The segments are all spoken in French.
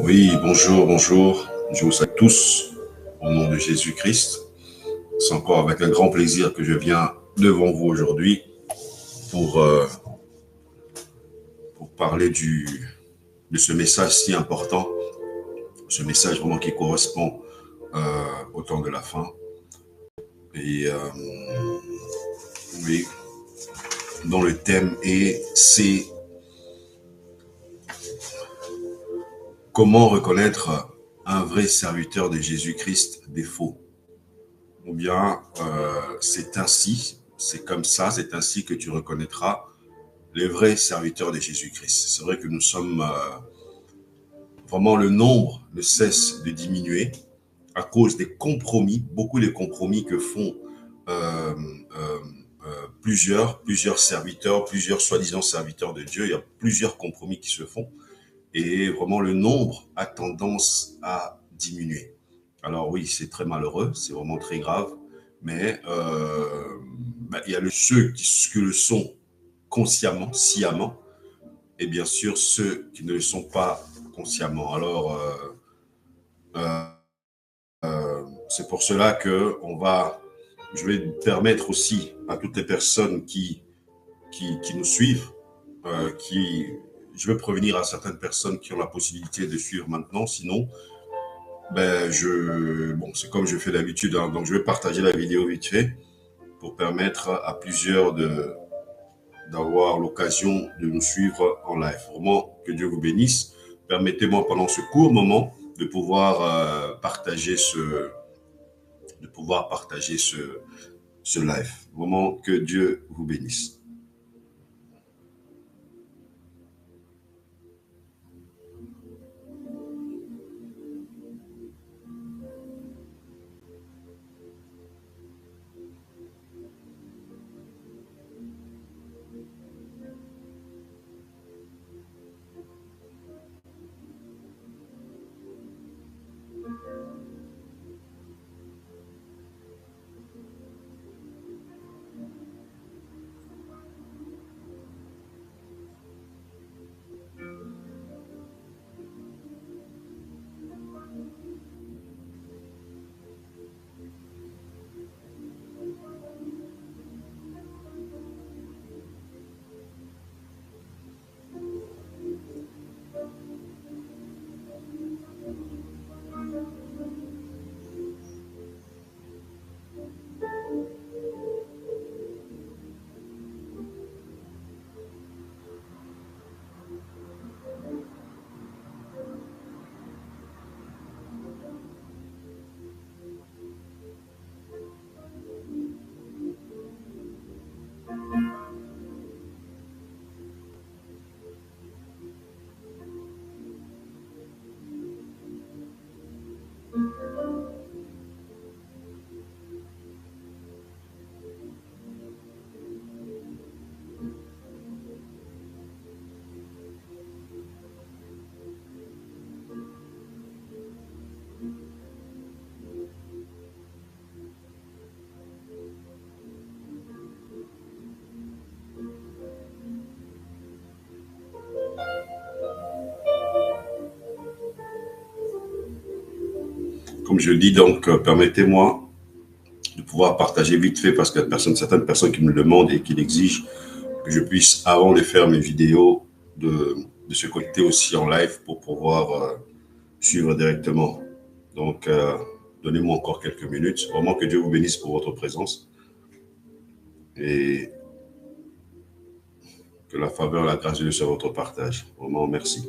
Oui, bonjour, bonjour. Je vous salue tous au nom de Jésus-Christ. C'est encore avec un grand plaisir que je viens devant vous aujourd'hui pour, euh, pour parler de ce message si important, ce message vraiment qui correspond au temps de la fin. Et oui, dont le thème c'est comment reconnaître un vrai serviteur de Jésus-Christ des faux. Ou bien c'est ainsi, c'est comme ça, c'est ainsi que tu reconnaîtras les vrais serviteurs de Jésus-Christ. C'est vrai que nous sommes vraiment, le nombre ne cesse de diminuer à cause des compromis, beaucoup de compromis que font euh, euh, plusieurs serviteurs, plusieurs soi-disant serviteurs de Dieu. Il y a plusieurs compromis qui se font et vraiment le nombre a tendance à diminuer. Alors oui, c'est très malheureux, c'est vraiment très grave, mais il y a ceux qui le sont consciemment, sciemment, et bien sûr ceux qui ne le sont pas consciemment. Alors, c'est pour cela que je vais permettre aussi à toutes les personnes qui nous suivent, je vais prévenir à certaines personnes qui ont la possibilité de suivre maintenant, sinon, c'est comme je fais d'habitude, hein, donc je vais partager la vidéo vite fait pour permettre à plusieurs d'avoir l'occasion de nous suivre en live. Vraiment, que Dieu vous bénisse. Permettez-moi pendant ce court moment de pouvoir partager ce live. Vraiment, que Dieu vous bénisse. Comme je le dis, donc, permettez-moi de pouvoir partager vite fait parce qu'il y a certaines personnes qui me le demandent et qui l'exigent que je puisse, avant de faire mes vidéos, de se connecter aussi en live pour pouvoir suivre directement. Donc, donnez-moi encore quelques minutes. Vraiment que Dieu vous bénisse pour votre présence et que la faveur, la grâce de Dieu soit votre partage. Vraiment, merci.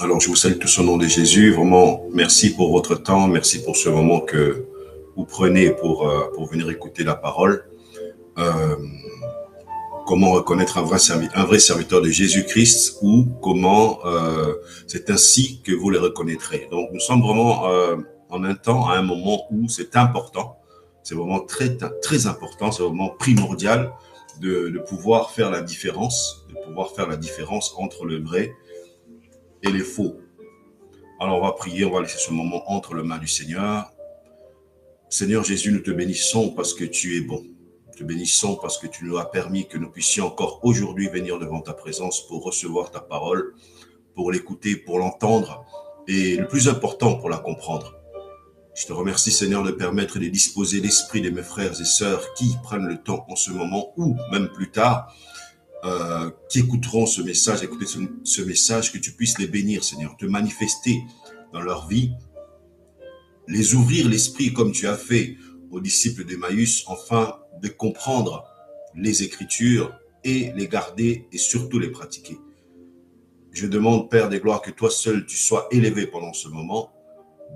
Alors, je vous salue tous au nom de Jésus. Vraiment, merci pour votre temps. Merci pour ce moment que vous prenez pour venir écouter la parole. Euh, comment reconnaître un vrai serviteur de Jésus-Christ ou comment c'est ainsi que vous les reconnaîtrez. Donc, nous sommes vraiment en un temps, à un moment où c'est important. C'est vraiment très important. C'est vraiment primordial de pouvoir faire la différence, entre le vrai et les faux. Alors, on va prier, on va laisser ce moment entre les mains du Seigneur. Seigneur Jésus, nous te bénissons parce que tu es bon. Nous te bénissons parce que tu nous as permis que nous puissions encore aujourd'hui venir devant ta présence pour recevoir ta parole, pour l'écouter, pour l'entendre et le plus important, pour la comprendre. Je te remercie, Seigneur, de permettre de disposer l'esprit de mes frères et sœurs qui prennent le temps en ce moment ou même plus tard, qui écouteront ce message, ce message, que tu puisses les bénir, Seigneur, te manifester dans leur vie, les ouvrir l'esprit comme tu as fait aux disciples d'Emmaüs, afin de comprendre les Écritures et les garder et surtout les pratiquer. Je demande, Père des gloires, que toi seul tu sois élevé pendant ce moment.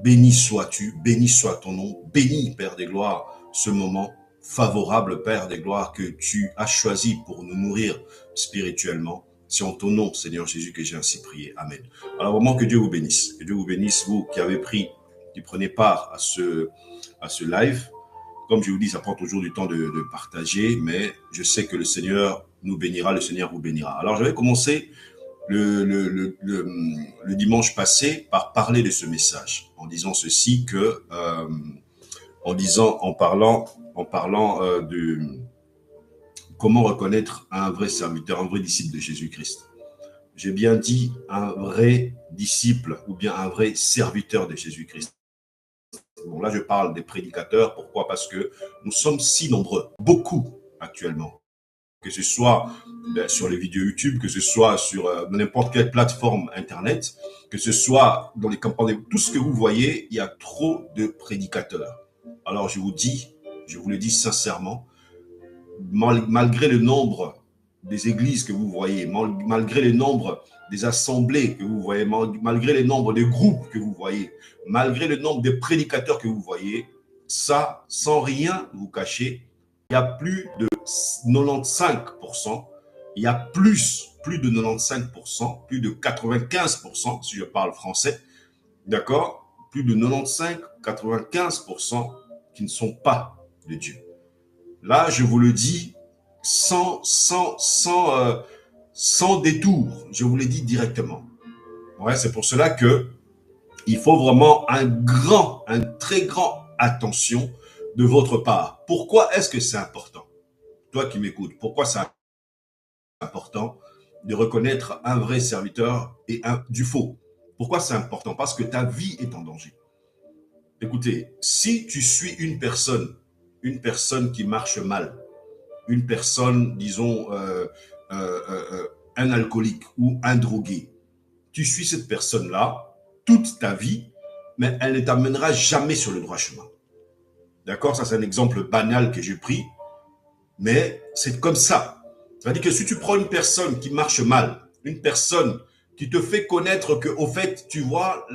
Béni sois-tu, béni soit ton nom, béni, Père des gloires, ce moment favorable, Père des gloires, que tu as choisi pour nous nourrir spirituellement. C'est en ton nom, Seigneur Jésus, que j'ai ainsi prié. Amen. Alors vraiment, que Dieu vous bénisse. Que Dieu vous bénisse, vous qui prenez part à ce live. Comme je vous dis, ça prend toujours du temps de partager, mais je sais que le Seigneur nous bénira, le Seigneur vous bénira. Alors, je vais commencer le dimanche passé par parler de ce message, en disant ceci que, en parlant de comment reconnaître un vrai serviteur, un vrai disciple de Jésus-Christ. J'ai bien dit un vrai disciple ou bien un vrai serviteur de Jésus-Christ. Bon, là, je parle des prédicateurs. Pourquoi? Parce que nous sommes si nombreux, beaucoup actuellement. Que ce soit sur les vidéos YouTube, que ce soit sur n'importe quelle plateforme Internet, que ce soit dans les campagnes, tout ce que vous voyez, il y a trop de prédicateurs. Alors, je vous le dis sincèrement, malgré le nombre des églises que vous voyez, malgré le nombre des assemblées que vous voyez, malgré le nombre de groupes que vous voyez, malgré le nombre de prédicateurs que vous voyez, ça, sans rien vous cacher, il y a plus de 95%, il y a plus de 95%, plus de 95%, si je parle français, d'accord? Plus de 95, 95% qui ne sont pas de Dieu. Là, je vous le dis sans détour, je vous le dis directement. Ouais, c'est pour cela que il faut vraiment un très grand attention de votre part. Pourquoi est-ce que c'est important? Toi qui m'écoutes, pourquoi c'est important de reconnaître un vrai serviteur et du faux? Pourquoi c'est important? Parce que ta vie est en danger. Écoutez, si tu suis une personne qui marche mal, une personne, disons, un alcoolique ou un drogué, tu suis cette personne-là toute ta vie, mais elle ne t'amènera jamais sur le droit chemin. D'accord? Ça, c'est un exemple banal que j'ai pris, mais c'est comme ça. C'est-à-dire que si tu prends une personne qui marche mal, une personne qui te fait connaître que, au fait, tu vois,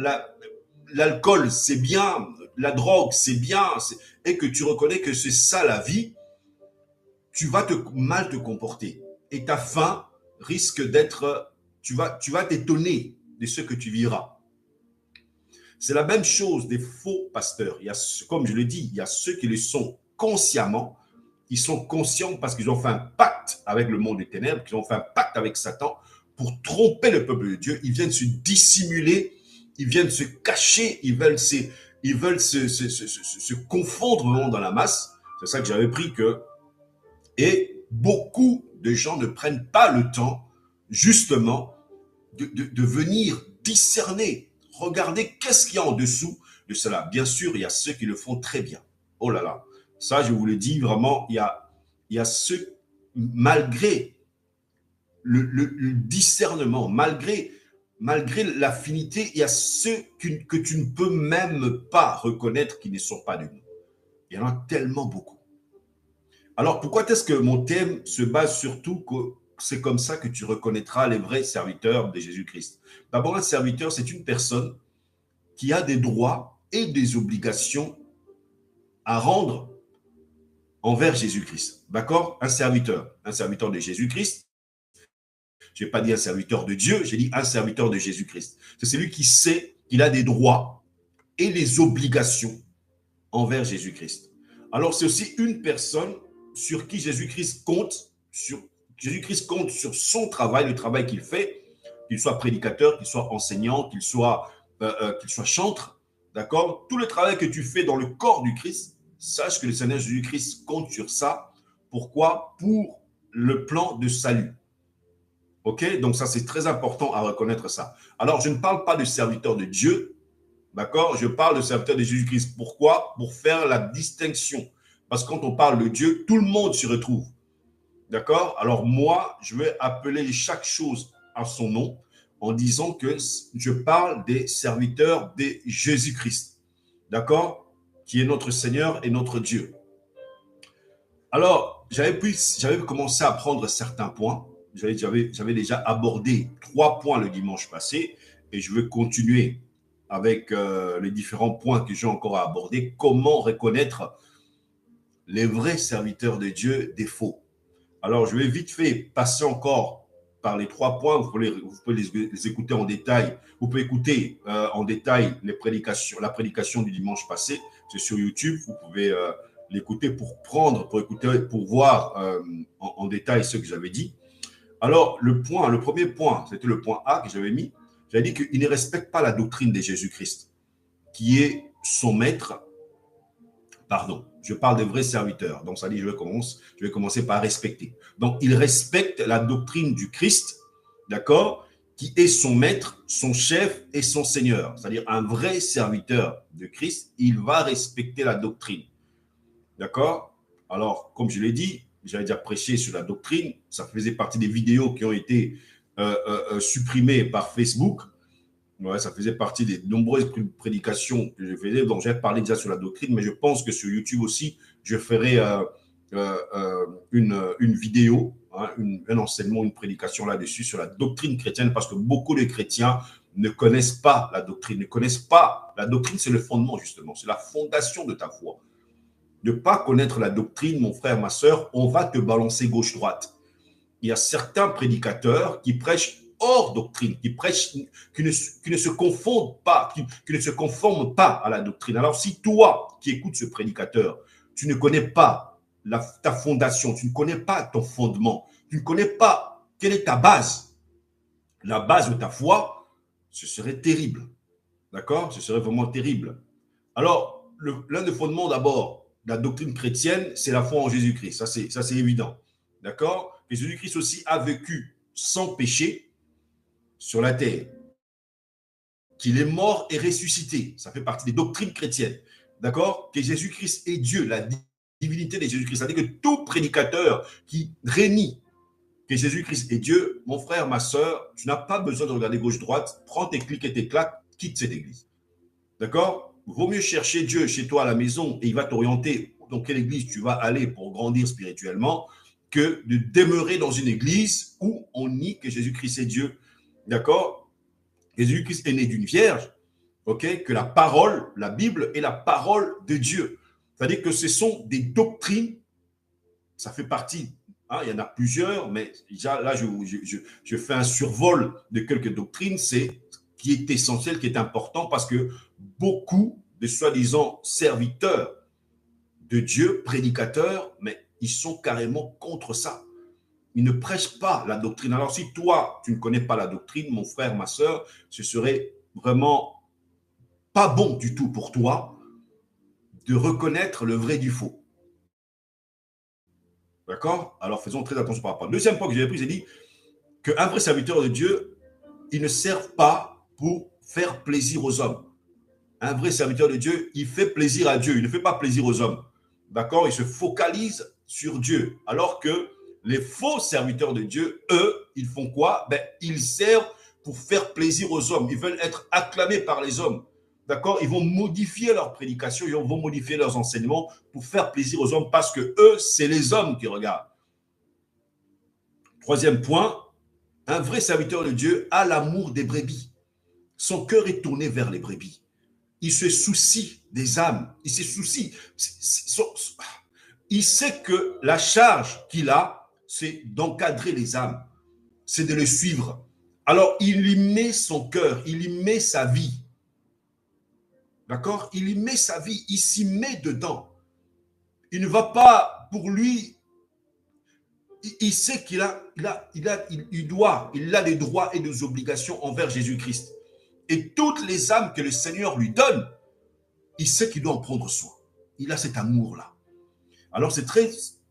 l'alcool, c'est bien, la drogue, c'est bien, et que tu reconnais que c'est ça la vie, tu vas mal te comporter. Et ta fin risque d'être, tu vas t'étonner de ce que tu vivras. C'est la même chose des faux pasteurs. Il y a, comme je le dis, il y a ceux qui le sont consciemment. Ils sont conscients parce qu'ils ont fait un pacte avec le monde des ténèbres, qu'ils ont fait un pacte avec Satan pour tromper le peuple de Dieu. Ils viennent se dissimuler, ils viennent se cacher, ils veulent se confondre vraiment dans la masse. C'est ça que j'avais pris que... Et beaucoup de gens ne prennent pas le temps, justement, de venir discerner, regarder qu'est-ce qu'il y a en dessous de cela. Bien sûr, il y a ceux qui le font très bien. Oh là là, ça je vous le dis vraiment, il y a ceux, malgré le discernement, malgré l'affinité, il y a ceux que tu ne peux même pas reconnaître qui ne sont pas de nous. Il y en a tellement beaucoup. Alors, pourquoi est-ce que mon thème se base surtout c'est comme ça que tu reconnaîtras les vrais serviteurs de Jésus-Christ. D'abord, un serviteur, c'est une personne qui a des droits et des obligations à rendre envers Jésus-Christ. D'accord? Un serviteur de Jésus-Christ. Je n'ai pas dit un serviteur de Dieu, j'ai dit un serviteur de Jésus-Christ. C'est celui qui sait qu'il a des droits et les obligations envers Jésus-Christ. Alors, c'est aussi une personne sur qui Jésus-Christ compte, Jésus-Christ compte sur son travail, le travail qu'il fait, qu'il soit prédicateur, qu'il soit enseignant, qu'il soit chantre, d'accord? Tout le travail que tu fais dans le corps du Christ, sache que le Seigneur Jésus-Christ compte sur ça. Pourquoi? Pour le plan de salut. Ok? Donc ça, c'est très important à reconnaître ça. Alors, je ne parle pas de serviteur de Dieu, d'accord? Je parle de serviteur de Jésus-Christ. Pourquoi? Pour faire la distinction. Parce que quand on parle de Dieu, tout le monde s'y retrouve. D'accord? Alors moi, je vais appeler chaque chose à son nom en disant que je parle des serviteurs de Jésus-Christ. D'accord? Qui est notre Seigneur et notre Dieu. Alors, j'avais commencé à prendre certains points. J'avais déjà abordé 3 points le dimanche passé et je vais continuer avec les différents points que j'ai encore à aborder. Comment reconnaître les vrais serviteurs de Dieu des faux? Alors, je vais vite fait passer encore par les 3 points. Vous pouvez les écouter en détail. Vous pouvez écouter en détail la prédication du dimanche passé. C'est sur YouTube. Vous pouvez l'écouter pour voir en détail ce que j'avais dit. Alors, le premier point, c'était le point A que j'avais mis. J'avais dit qu'il ne respecte pas la doctrine de Jésus-Christ, qui est son maître. Pardon, je parle des vrais serviteurs. Donc, ça dit, je vais commencer par respecter. Donc, il respecte la doctrine du Christ, d'accord, qui est son maître, son chef et son seigneur. C'est-à-dire, un vrai serviteur de Christ, il va respecter la doctrine. D'accord? Alors, comme je l'ai dit, j'avais déjà prêché sur la doctrine. Ça faisait partie des vidéos qui ont été supprimées par Facebook. Ouais, ça faisait partie des nombreuses prédications que je faisais. Donc, j'ai parlé déjà sur la doctrine, mais je pense que sur YouTube aussi, je ferai une vidéo, hein, un enseignement, une prédication là-dessus sur la doctrine chrétienne, parce que beaucoup de chrétiens ne connaissent pas la doctrine, ne connaissent pas. La doctrine, c'est le fondement, justement. C'est la fondation de ta foi. Ne pas connaître la doctrine, mon frère, ma sœur, on va te balancer gauche-droite. Il y a certains prédicateurs qui prêchent hors doctrine, qui ne se confondent pas, qui ne se conforment pas à la doctrine. Alors, si toi qui écoutes ce prédicateur, tu ne connais pas ta fondation, tu ne connais pas ton fondement, tu ne connais pas quelle est ta base, la base de ta foi, ce serait terrible. D'accord? Ce serait vraiment terrible. Alors, l'un des fondements d'abord de la doctrine chrétienne, c'est la foi en Jésus-Christ. Ça, c'est évident. D'accord? Et Jésus-Christ aussi a vécu sans péché sur la terre. Qu'il est mort et ressuscité. Ça fait partie des doctrines chrétiennes. D'accord? Que Jésus-Christ est Dieu, la divinité de Jésus-Christ. C'est-à-dire que tout prédicateur qui renie que Jésus-Christ est Dieu, mon frère, ma sœur, tu n'as pas besoin de regarder gauche-droite. Prends tes clics et tes claques, quitte cette église. D'accord? Vaut mieux chercher Dieu chez toi à la maison et il va t'orienter dans quelle église tu vas aller pour grandir spirituellement que de demeurer dans une église où on nie que Jésus-Christ est Dieu. D'accord? Jésus-Christ est né d'une vierge, ok? Que la parole, la Bible est la parole de Dieu. C'est-à-dire que ce sont des doctrines, ça fait partie, hein, il y en a plusieurs, mais déjà là, je fais un survol de quelques doctrines, c'est qui est essentiel, qui est important, parce que beaucoup de soi-disant serviteurs de Dieu, prédicateurs, mais ils sont carrément contre ça. Ils ne prêchent pas la doctrine. Alors si toi, tu ne connais pas la doctrine, mon frère, ma sœur, ce serait vraiment pas bon du tout pour toi de reconnaître le vrai du faux. D'accord? Alors faisons très attention par rapport. Deuxième point que j'avais pris, j'ai dit qu'un vrai serviteur de Dieu, il ne sert pas pour faire plaisir aux hommes. Un vrai serviteur de Dieu, il fait plaisir à Dieu, il ne fait pas plaisir aux hommes. D'accord? Il se focalise sur Dieu. Alors que les faux serviteurs de Dieu, eux, ils font quoi? Ils servent pour faire plaisir aux hommes. Ils veulent être acclamés par les hommes. D'accord? Ils vont modifier leur prédication, ils vont modifier leurs enseignements pour faire plaisir aux hommes parce que eux, c'est les hommes qui regardent. Troisième point, un vrai serviteur de Dieu a l'amour des brebis. Son cœur est tourné vers les brebis. Il se soucie des âmes. Il se soucie. Il sait que la charge qu'il a, c'est d'encadrer les âmes. C'est de les suivre. Alors, il y met son cœur, il y met sa vie. D'accord? Il y met sa vie, il s'y met dedans. Il ne va pas, pour lui, il sait qu'il a des droits et des obligations envers Jésus-Christ. Et toutes les âmes que le Seigneur lui donne, il sait qu'il doit en prendre soin. Il a cet amour-là. Alors c'est très...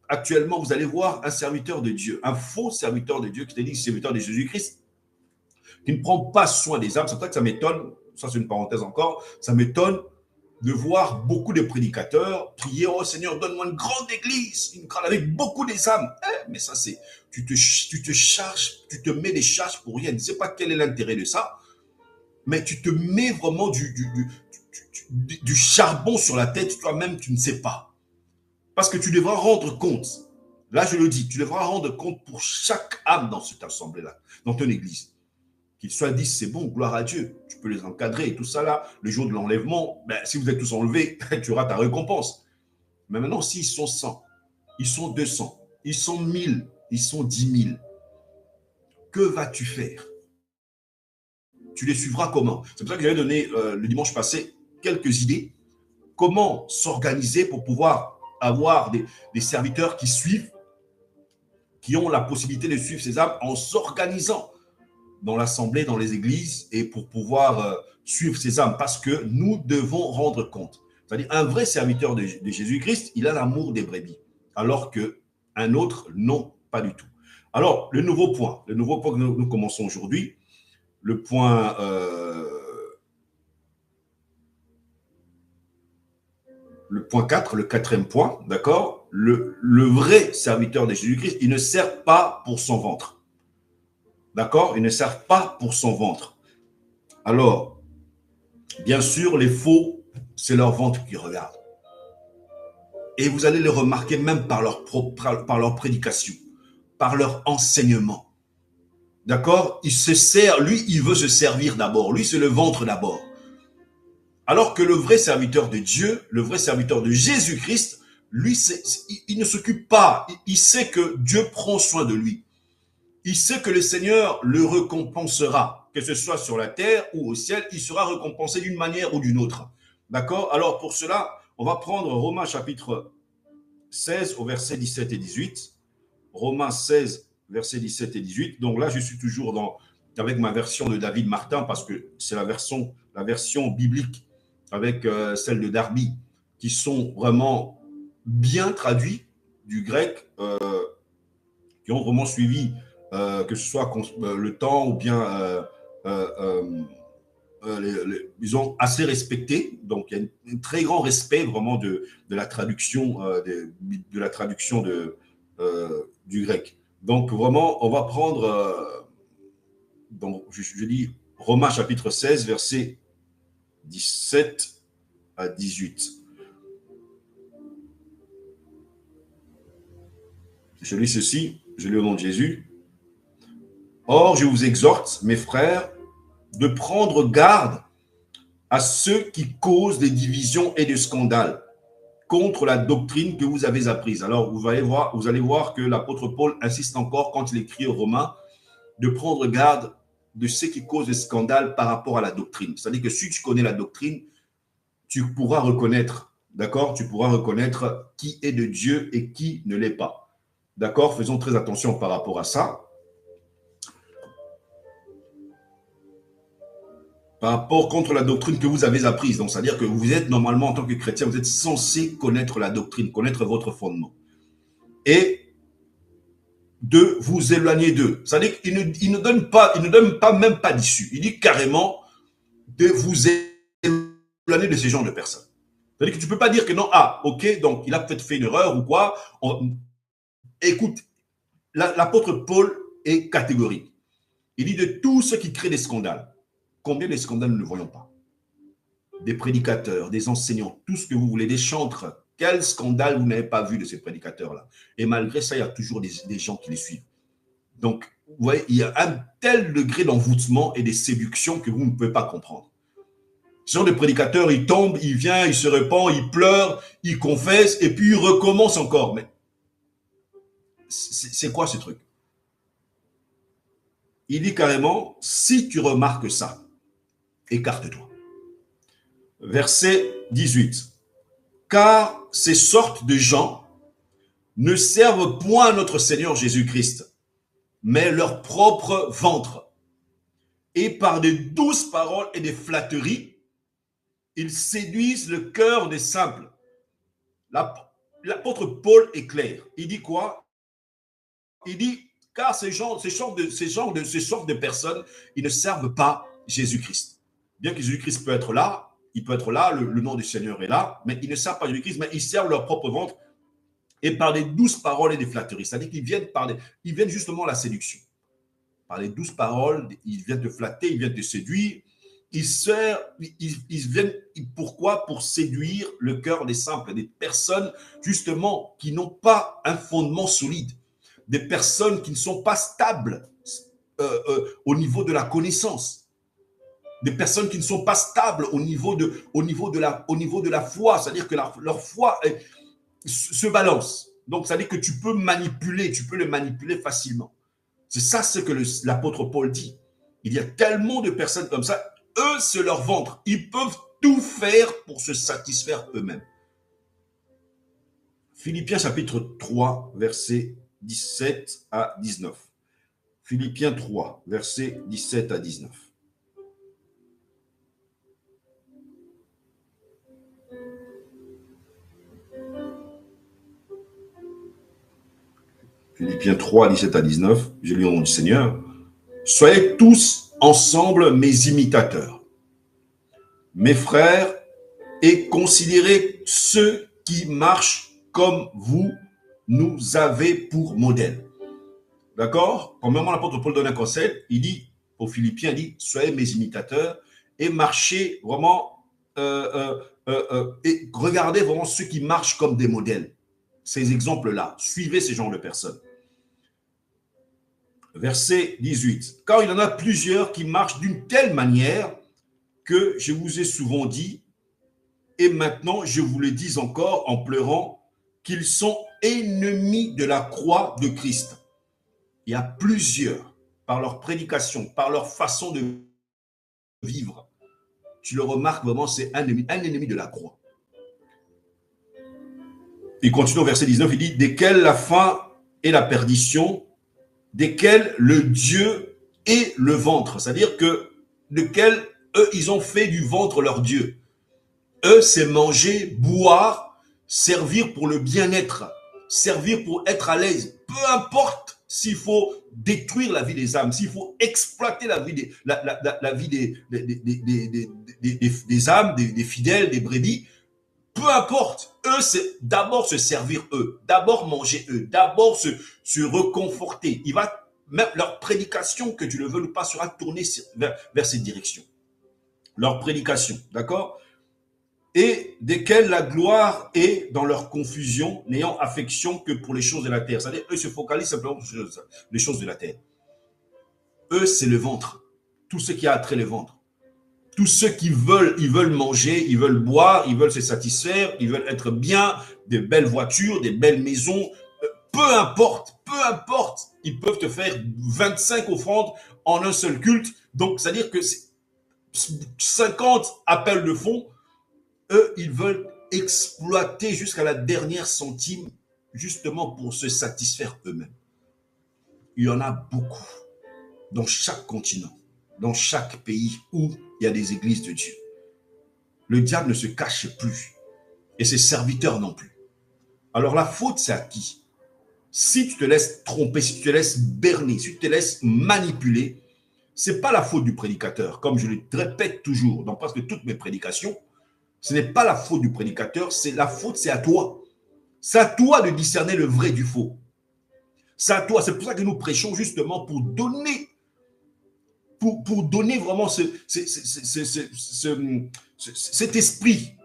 Actuellement, vous allez voir un serviteur de Dieu, un faux serviteur de Dieu, qui te dit serviteur de Jésus-Christ, qui ne prend pas soin des âmes. C'est pour ça que ça m'étonne, ça c'est une parenthèse encore, ça m'étonne de voir beaucoup de prédicateurs prier, oh Seigneur, donne-moi une grande église, une grande avec beaucoup des âmes. Mais ça c'est, tu te charges, tu te mets des charges pour rien. Je ne sais pas quel est l'intérêt de ça, mais tu te mets vraiment du charbon sur la tête, toi-même tu ne sais pas. Parce que tu devras rendre compte. Là, je le dis, tu devras rendre compte pour chaque âme dans cette assemblée-là, dans ton église. Qu'ils soient 10, c'est bon, gloire à Dieu. Tu peux les encadrer et tout ça là. Le jour de l'enlèvement, si vous êtes tous enlevés, tu auras ta récompense. Mais maintenant, s'ils sont 100, ils sont 200, ils sont 1000, ils sont 10 000, que vas-tu faire? Tu les suivras comment? C'est pour ça que j'avais donné le dimanche passé quelques idées. Comment s'organiser pour pouvoir avoir des serviteurs qui suivent, qui ont la possibilité de suivre ces âmes en s'organisant dans l'assemblée, dans les églises, et pour pouvoir suivre ces âmes, parce que nous devons rendre compte. C'est-à-dire, un vrai serviteur de Jésus-Christ, il a l'amour des brebis, alors qu'un autre, non, pas du tout. Alors, le nouveau point que nous commençons aujourd'hui, le point... le point 4, le quatrième point, d'accord? Le vrai serviteur de Jésus-Christ, il ne sert pas pour son ventre. D'accord? Il ne sert pas pour son ventre. Alors, bien sûr, les faux, c'est leur ventre qui regarde. Et vous allez le remarquer même par leur prédication, par leur enseignement. D'accord? Il se sert, lui, il veut se servir d'abord. Lui, c'est le ventre d'abord. Alors que le vrai serviteur de Dieu, le vrai serviteur de Jésus-Christ, lui, il ne s'occupe pas. Il sait que Dieu prend soin de lui. Il sait que le Seigneur le récompensera, que ce soit sur la terre ou au ciel, il sera récompensé d'une manière ou d'une autre. D'accord? Alors pour cela, on va prendre Romains chapitre 16 au verset 17 et 18. Romains 16, verset 17 et 18. Donc là, je suis toujours avec ma version de David Martin parce que c'est la version biblique avec celle de Darby, qui sont vraiment bien traduits du grec, qui ont vraiment suivi, que ce soit le temps ou bien, ils ont assez respecté. Donc, il y a un très grand respect vraiment de la traduction, de la traduction du grec. Donc, vraiment, on va prendre, donc, je dis Romains chapitre 16, verset 17 à 18. Je lis ceci, je lis au nom de Jésus. Or, je vous exhorte, mes frères, de prendre garde à ceux qui causent des divisions et des scandales contre la doctrine que vous avez apprise. Alors, vous allez voir que l'apôtre Paul insiste encore quand il écrit aux Romains de prendre garde de ceux qui causent des scandales par rapport à la doctrine. C'est-à-dire que si tu connais la doctrine, tu pourras reconnaître, d'accord? Tu pourras reconnaître qui est de Dieu et qui ne l'est pas. D'accord? Faisons très attention par rapport à ça. Par rapport contre la doctrine que vous avez apprise. Donc, c'est-à-dire que vous êtes normalement, en tant que chrétien, vous êtes censé connaître la doctrine, connaître votre fondement. Et de vous éloigner d'eux. C'est-à-dire qu'il ne donne pas même pas d'issue. Il dit carrément de vous éloigner de ces genres de personnes. C'est-à-dire que tu ne peux pas dire que non, ok, donc il a peut-être fait une erreur ou quoi. Écoute, l'apôtre Paul est catégorique. Il dit de tous ceux qui créent des scandales. Combien de scandales nous ne voyons pas? Des prédicateurs, des enseignants, tout ce que vous voulez, des chantres. Quel scandale vous n'avez pas vu de ces prédicateurs-là? Et malgré ça, il y a toujours des gens qui les suivent. Donc, vous voyez, il y a un tel degré d'envoûtement et de séduction que vous ne pouvez pas comprendre. Ce genre de prédicateur, il tombe, il vient, il se répand, il pleure, il confesse, et puis il recommence encore. Mais c'est quoi ce truc? Il dit carrément, si tu remarques ça, écarte-toi. Verset 18. Car ces sortes de gens ne servent point à notre Seigneur Jésus-Christ, mais leur propre ventre. Et par des douces paroles et des flatteries, ils séduisent le cœur des simples. L'apôtre Paul est clair. Il dit quoi? Il dit, car ces sortes de personnes, ils ne servent pas Jésus-Christ. Bien que Jésus-Christ peut être là, il peut être là, le nom du Seigneur est là, mais ils ne servent pas Jésus-Christ, mais ils servent leur propre ventre et par des douces paroles et des flatteries. C'est-à-dire qu'ils viennent justement à la séduction. Par les douces paroles, ils viennent te flatter, ils viennent te séduire. Ils viennent, pourquoi? Pour séduire le cœur des simples, des personnes justement qui n'ont pas un fondement solide, des personnes qui ne sont pas stables au niveau de la connaissance, des personnes qui ne sont pas stables au niveau de la foi, c'est-à-dire que leur foi se balance. Donc, ça veut dire que tu peux le manipuler facilement. C'est ça ce que l'apôtre Paul dit. Il y a tellement de personnes comme ça, eux, c'est leur ventre. Ils peuvent tout faire pour se satisfaire eux-mêmes. Philippiens chapitre 3, versets 17 à 19. Philippiens 3, versets 17 à 19. Philippiens 3, 17 à 19, je lis au nom du Seigneur. Soyez tous ensemble mes imitateurs, mes frères, et considérez ceux qui marchent comme vous nous avez pour modèle. D'accord? Premièrement, l'apôtre Paul donne un conseil. Il dit aux Philippiens, il dit, soyez mes imitateurs et marchez vraiment, et regardez vraiment ceux qui marchent comme des modèles. Ces exemples-là, suivez ces genres de personnes. Verset 18. Car il y en a plusieurs qui marchent d'une telle manière que je vous ai souvent dit, et maintenant je vous le dis encore en pleurant, qu'ils sont ennemis de la croix de Christ. Il y a plusieurs, par leur prédication, par leur façon de vivre, tu le remarques vraiment, c'est un ennemi de la croix. Il continue au verset 19, il dit, desquels la fin et la perdition, desquels le Dieu et le ventre. C'est-à-dire que, desquels eux, ils ont fait du ventre leur Dieu. Eux, c'est manger, boire, servir pour le bien-être, servir pour être à l'aise. Peu importe s'il faut détruire la vie des âmes, s'il faut exploiter la vie des âmes, des fidèles, des brebis, peu importe. Eux, c'est d'abord se servir eux, d'abord manger eux, d'abord se reconforter. Il va, même leur prédication, que tu le veux ou pas, sera tournée vers cette direction. Leur prédication, d'accord? Et desquels la gloire est dans leur confusion, n'ayant affection que pour les choses de la terre. C'est-à-dire, eux se focalisent simplement sur les choses de la terre. Eux, c'est le ventre. Tout ce qui a trait le ventre. Tous ceux qui veulent, ils veulent manger, ils veulent boire, ils veulent se satisfaire, ils veulent être bien, des belles voitures, des belles maisons. Peu importe, ils peuvent te faire 25 offrandes en un seul culte. Donc, c'est-à-dire que 50 appels de fonds, eux, ils veulent exploiter jusqu'à la dernière centime, justement pour se satisfaire eux-mêmes. Il y en a beaucoup dans chaque continent, dans chaque pays où il y a des églises de Dieu. Le diable ne se cache plus et ses serviteurs non plus. Alors la faute, c'est à qui? Si tu te laisses tromper, si tu te laisses berner, si tu te laisses manipuler, ce n'est pas la faute du prédicateur. Comme je le répète toujours dans presque toutes mes prédications, ce n'est pas la faute du prédicateur, c'est la faute, c'est à toi. C'est à toi de discerner le vrai du faux. C'est à toi. C'est pour ça que nous prêchons justement pour donner vraiment cet esprit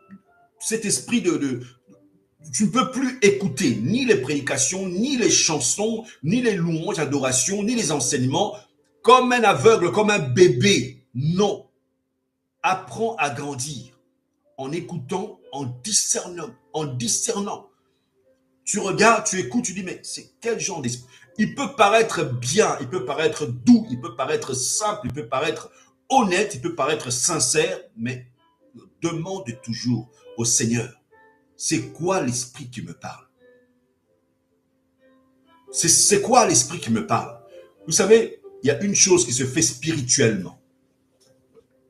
Tu ne peux plus écouter ni les prédications, ni les chansons, ni les louanges, adorations, ni les enseignements comme un aveugle, comme un bébé. Non. Apprends à grandir en écoutant, en discernant, en discernant. Tu regardes, tu écoutes, tu dis, mais c'est quel genre d'esprit? Il peut paraître bien, il peut paraître doux, il peut paraître simple, il peut paraître honnête, il peut paraître sincère, mais demande toujours au Seigneur, c'est quoi l'esprit qui me parle? C'est quoi l'esprit qui me parle? Vous savez, il y a une chose qui se fait spirituellement.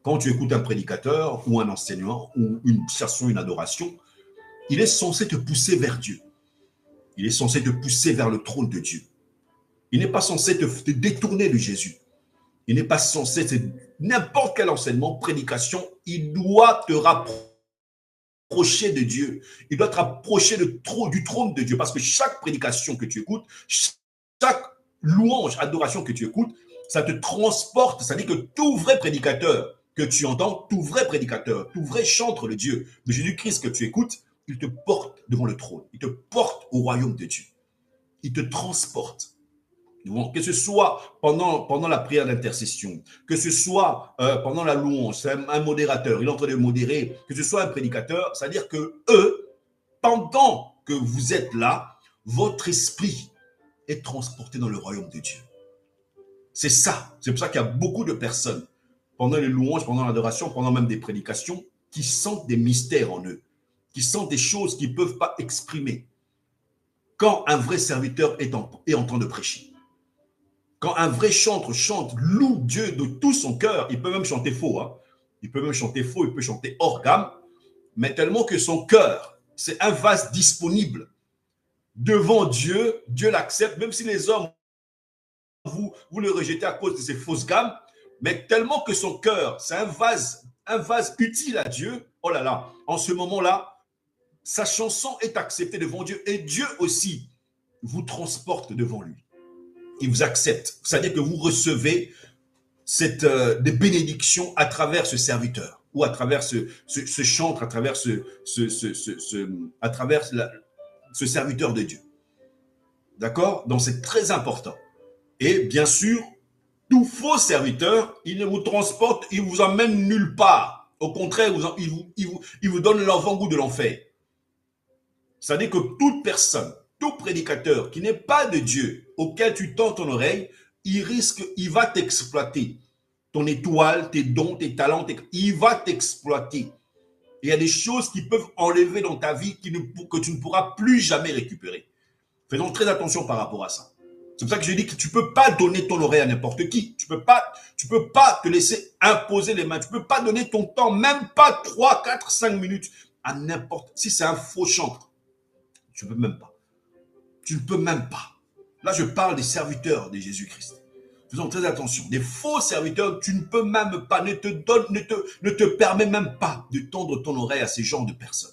Quand tu écoutes un prédicateur ou un enseignement ou une chanson, une adoration, il est censé te pousser vers Dieu. Il est censé te pousser vers le trône de Dieu. Il n'est pas censé te détourner de Jésus. Il n'est pas censé, n'importe quel enseignement, prédication, il doit te rapprocher de Dieu. Il doit te rapprocher du trône de Dieu. Parce que chaque prédication que tu écoutes, chaque louange, adoration que tu écoutes, ça te transporte. Ça dit que tout vrai prédicateur que tu entends, tout vrai prédicateur, tout vrai chantre de Dieu, de Jésus-Christ que tu écoutes, il te porte devant le trône. Il te porte au royaume de Dieu. Il te transporte. Que ce soit pendant la prière d'intercession, que ce soit pendant la louange, c'est un modérateur, il est en train de modérer, que ce soit un prédicateur, c'est-à-dire que eux, pendant que vous êtes là, votre esprit est transporté dans le royaume de Dieu. C'est ça. C'est pour ça qu'il y a beaucoup de personnes, pendant les louanges, pendant l'adoration, pendant même des prédications, qui sentent des mystères en eux, qui sentent des choses qu'ils ne peuvent pas exprimer. Quand un vrai serviteur est en train de prêcher. Quand un vrai chantre chante, loue Dieu de tout son cœur, il peut même chanter faux. Hein. Il peut même chanter faux, il peut chanter hors gamme, mais tellement que son cœur, c'est un vase disponible. Devant Dieu, Dieu l'accepte, même si les hommes, vous le rejetez à cause de ces fausses gammes, mais tellement que son cœur, c'est un vase utile à Dieu. Oh là là, en ce moment-là, sa chanson est acceptée devant Dieu et Dieu aussi vous transporte devant lui. Il vous accepte. C'est-à-dire que vous recevez des bénédictions à travers ce serviteur ou à travers ce chantre, à travers ce serviteur de Dieu. D'accord? Donc c'est très important. Et bien sûr, tout faux serviteur, il ne vous transporte, il ne vous emmène nulle part. Au contraire, il vous donne l'avant-goût de l'enfer. C'est-à-dire que toute personne, tout prédicateur qui n'est pas de Dieu, auquel tu tends ton oreille, il va t'exploiter. Ton étoile, tes dons, tes talents, il va t'exploiter. Il y a des choses qui peuvent enlever dans ta vie que tu ne pourras plus jamais récupérer. Faisons très attention par rapport à ça. C'est pour ça que je dis que tu ne peux pas donner ton oreille à n'importe qui. Tu ne peux pas te laisser imposer les mains. Tu ne peux pas donner ton temps, même pas 3, 4, 5 minutes à n'importe. Si c'est un faux chantre, tu ne peux même pas. Tu ne peux même pas. Là, je parle des serviteurs de Jésus-Christ. Faisons très attention. Des faux serviteurs, tu ne peux même pas, ne te permets même pas de tendre ton oreille à ces genres de personnes.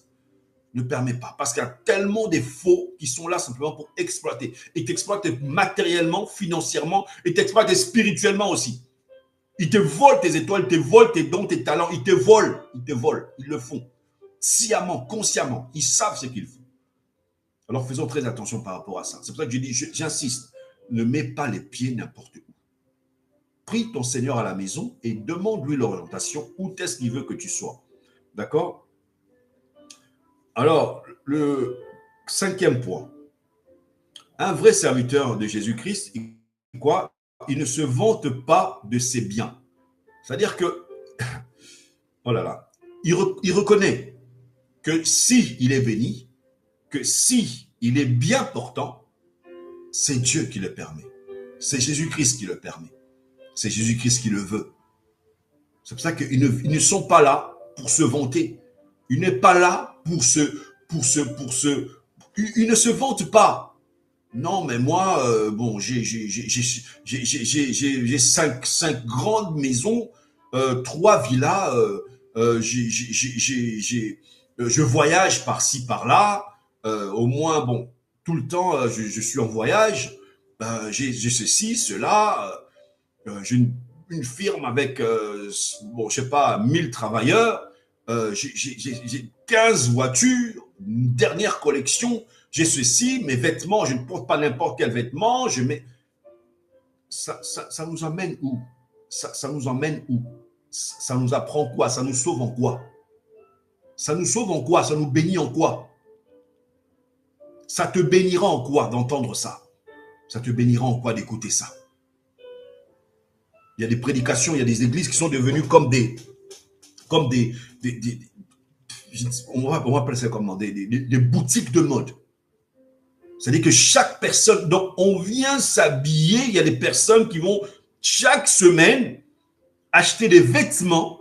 Ne permet pas. Parce qu'il y a tellement des faux qui sont là simplement pour exploiter. Ils t'exploitent matériellement, financièrement, et t'exploitent spirituellement aussi. Ils te volent tes étoiles, ils te volent tes dons, tes talents, ils te volent. Ils le font. Sciemment, consciemment. Ils savent ce qu'ils font. Alors faisons très attention par rapport à ça. C'est pour ça que je dis, j'insiste, ne mets pas les pieds n'importe où. Prie ton Seigneur à la maison et demande-lui l'orientation, où est-ce qu'il veut que tu sois. D'accord? Alors, le 5e point. Un vrai serviteur de Jésus-Christ, quoi? Il ne se vante pas de ses biens. C'est-à-dire que, oh là là, il reconnaît que si il est béni, que si il est bien portant, c'est Dieu qui le permet. C'est Jésus-Christ qui le permet. C'est Jésus-Christ qui le veut. C'est pour ça qu'ils ne sont pas là pour se vanter. Il n'est pas là il ne se vante pas. Non, mais moi, bon, j'ai 5 grandes maisons, 3 villas, je voyage par-ci, par-là, au moins, bon, tout le temps, je suis en voyage, j'ai ceci, cela, j'ai une firme avec, bon, je sais pas, 1000 travailleurs, j'ai 15 voitures, dernière collection, j'ai ceci, mes vêtements, je ne porte pas n'importe quel vêtement, je mets... Ça nous amène où? Ça nous emmène où? Ça nous apprend quoi? Ça nous sauve en quoi? Ça nous sauve en quoi? Ça nous bénit en quoi? Ça te bénira en quoi d'entendre ça? Ça te bénira en quoi d'écouter ça? Il y a des prédications, il y a des églises qui sont devenues comme des on va appeler ça comment, des boutiques de mode. C'est-à-dire que chaque personne, donc on vient s'habiller, il y a des personnes qui vont chaque semaine acheter des vêtements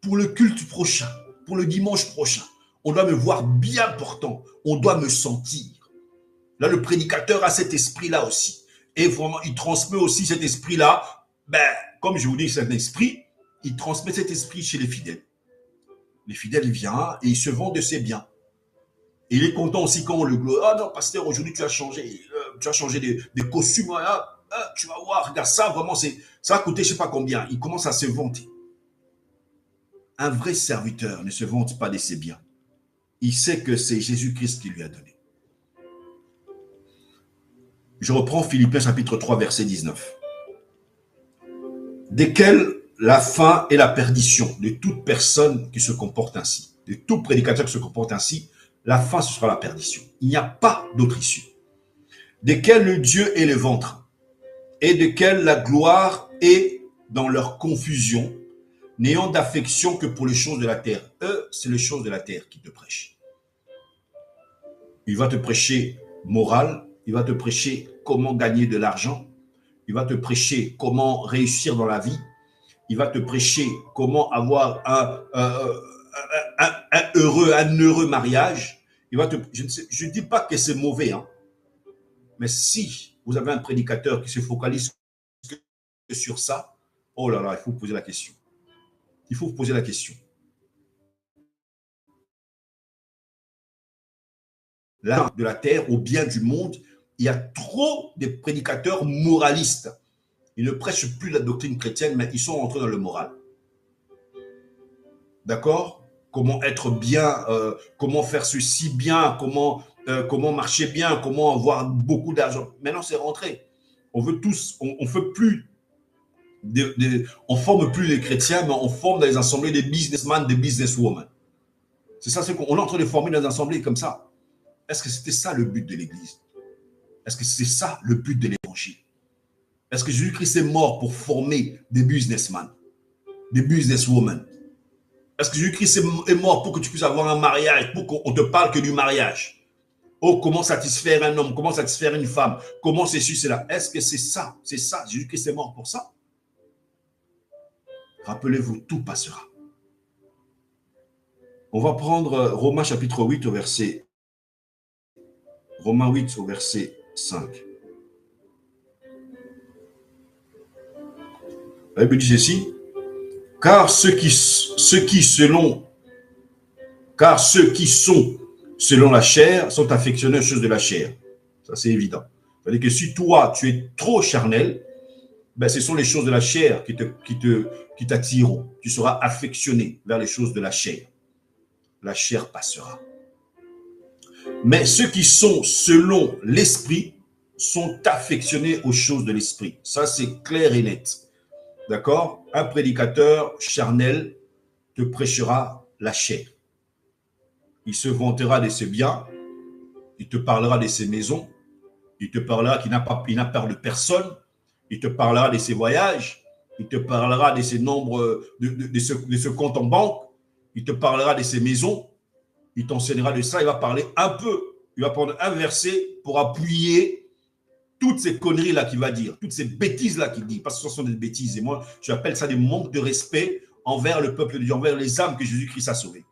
pour le culte prochain, pour le dimanche prochain. On doit me voir bien portant, on doit me sentir. Là, le prédicateur a cet esprit-là aussi. Et vraiment, il transmet aussi cet esprit-là. Ben, comme je vous dis, c'est un esprit, il transmet cet esprit chez les fidèles. Les fidèles viennent et ils se vendent de ses biens. Et il est content aussi quand on le gloire. Ah non, pasteur, aujourd'hui tu as changé des costumes. Tu vas voir, regarde ça, vraiment, ça va coûter je ne sais pas combien. Il commence à se vanter. Un vrai serviteur ne se vante pas de ses biens. Il sait que c'est Jésus-Christ qui lui a donné. Je reprends Philippiens chapitre 3, verset 19. Desquels la fin et la perdition de toute personne qui se comporte ainsi, de tout prédicateur qui se comporte ainsi, la fin, ce sera la perdition. Il n'y a pas d'autre issue. Desquels le Dieu est le ventre, et desquels la gloire est dans leur confusion, n'ayant d'affection que pour les choses de la terre. Eux, c'est les choses de la terre qui te prêchent. Il va te prêcher morale, il va te prêcher comment gagner de l'argent, il va te prêcher comment réussir dans la vie, il va te prêcher comment avoir un heureux mariage. Je ne dis pas que c'est mauvais, hein, mais si vous avez un prédicateur qui se focalise sur ça, oh là là, il faut vous poser la question. Il faut vous poser la question. Là, de la terre, au bien du monde, il y a trop de prédicateurs moralistes. Ils ne prêchent plus la doctrine chrétienne, mais ils sont entrés dans le moral. D'accord? Comment être bien, comment faire ceci bien, comment marcher bien, comment avoir beaucoup d'argent. Maintenant, c'est rentré. On veut tous, on fait plus, on forme plus les chrétiens, mais on forme dans les assemblées des businessmen, des businesswomen. C'est ça, c'est qu'on est en train de former dans les assemblées comme ça. Est-ce que c'était ça le but de l'Église? Est-ce que c'est ça le but de l'Évangile? Est-ce que Jésus-Christ est mort pour former des businessmen, des businesswomen? Est-ce que Jésus-Christ est mort pour que tu puisses avoir un mariage, pour qu'on te parle que du mariage? Oh, comment satisfaire un homme, comment satisfaire une femme, comment ceci, cela. Est-ce que c'est ça? C'est ça, Jésus-Christ est mort pour ça? Rappelez-vous, tout passera. On va prendre Romains chapitre 8 au verset... Romains 8 au verset 5. La Bible dit ceci. Car ceux qui sont selon la chair sont affectionnés aux choses de la chair. Ça, c'est évident. C'est-à-dire que si toi, tu es trop charnel, ben, ce sont les choses de la chair qui t'attireront. Tu seras affectionné vers les choses de la chair. La chair passera. Mais ceux qui sont selon l'esprit sont affectionnés aux choses de l'esprit. Ça, c'est clair et net. D'accord? Un prédicateur charnel te prêchera la chair. Il se vantera de ses biens, il te parlera de ses maisons, il te parlera qu'il n'a peur de personne, il te parlera de ses voyages, il te parlera de ses nombres, de ce compte en banque, il te parlera de ses maisons, il t'enseignera de ça, il va parler un peu, il va prendre un verset pour appuyer toutes ces conneries-là qu'il va dire, toutes ces bêtises-là qu'il dit, parce que ce sont des bêtises. Et moi, j'appelle ça des manques de respect envers le peuple de Dieu, envers les âmes que Jésus-Christ a sauvées.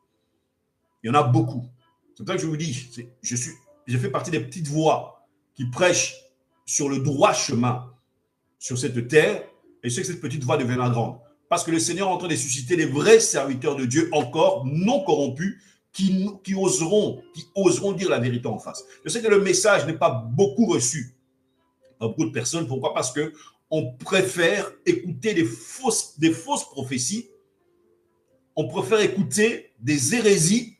Il y en a beaucoup. C'est pour ça que je vous dis, je fais partie des petites voix qui prêchent sur le droit chemin sur cette terre, et je sais que cette petite voix deviendra grande. Parce que le Seigneur est en train de susciter des vrais serviteurs de Dieu, encore non corrompus, qui oseront dire la vérité en face. Je sais que le message n'est pas beaucoup reçu par beaucoup de personnes. Pourquoi? Parce qu'on préfère écouter des fausses prophéties, on préfère écouter des hérésies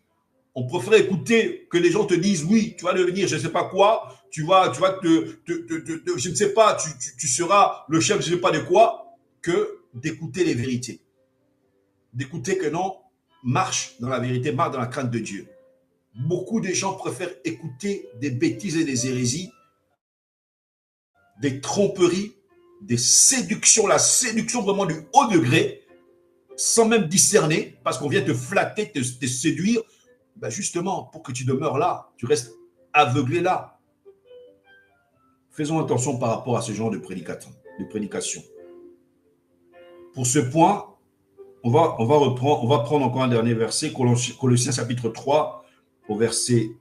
On préfère écouter que les gens te disent oui, tu vas devenir je ne sais pas quoi, tu vas je ne sais pas, tu seras le chef je ne sais pas de quoi, que d'écouter les vérités. D'écouter que non, marche dans la vérité, marche dans la crainte de Dieu. Beaucoup de gens préfèrent écouter des bêtises et des hérésies, des tromperies, des séductions, la séduction vraiment du haut degré, sans même discerner, parce qu'on vient te flatter, te séduire, ben justement, pour que tu demeures là, tu restes aveuglé là. Faisons attention par rapport à ce genre de prédication. Pour ce point, on va prendre encore un dernier verset, Colossiens chapitre 3, au verset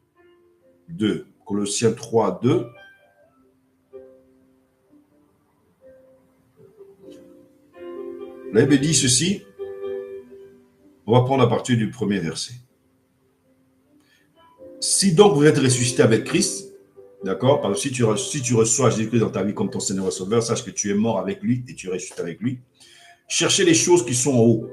2. Colossiens 3, 2. La Bible dit ceci. On va prendre à partir du premier verset. Si donc vous êtes ressuscité avec Christ, d'accord, parce que si tu reçois Jésus-Christ dans ta vie comme ton Seigneur et Sauveur, sache que tu es mort avec lui et tu es ressuscité avec lui. Cherchez les choses qui sont en haut.